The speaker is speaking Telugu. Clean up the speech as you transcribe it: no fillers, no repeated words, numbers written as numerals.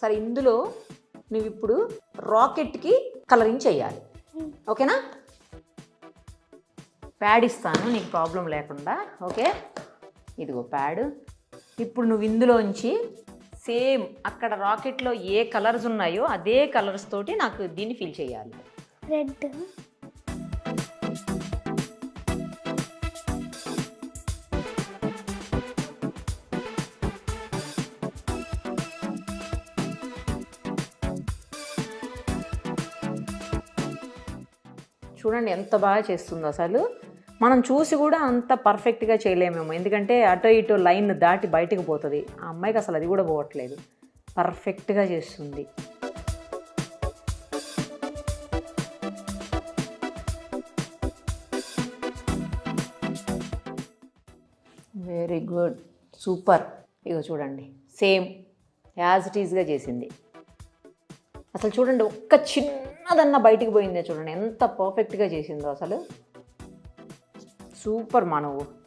సరే ఇందులో నువ్వు ఇప్పుడు రాకెట్కి కలరింగ్ చేయాలి, ఓకేనా? ప్యాడ్ ఇస్తాను నీకు ప్రాబ్లం లేకుండా, ఓకే? ఇదిగో ప్యాడ్. ఇప్పుడు నువ్వు ఇందులోంచి సేమ్ అక్కడ రాకెట్లో ఏ కలర్స్ ఉన్నాయో అదే కలర్స్ తోటి నాకు దీన్ని ఫిల్ చేయాలి. రెడ్, చూడండి ఎంత బాగా చేస్తుందో. అసలు మనం చూసి కూడా అంత పర్ఫెక్ట్గా చేయలేమేమో, ఎందుకంటే అటో ఇటో లైన్ దాటి బయటకు పోతుంది. ఆ అమ్మాయికి అసలు అది కూడా పోవట్లేదు, పర్ఫెక్ట్గా చేస్తుంది. Very good, super. ఇగో చూడండి సేమ్ యాజ్ ఇట్ ఈజ్గా చేసింది. అసలు చూడండి ఒక్క చిన్నదన్న బయటికి పోయిందే, చూడండి ఎంత పర్ఫెక్ట్గా చేసిందో. అసలు సూపర్ మా నువ్వు.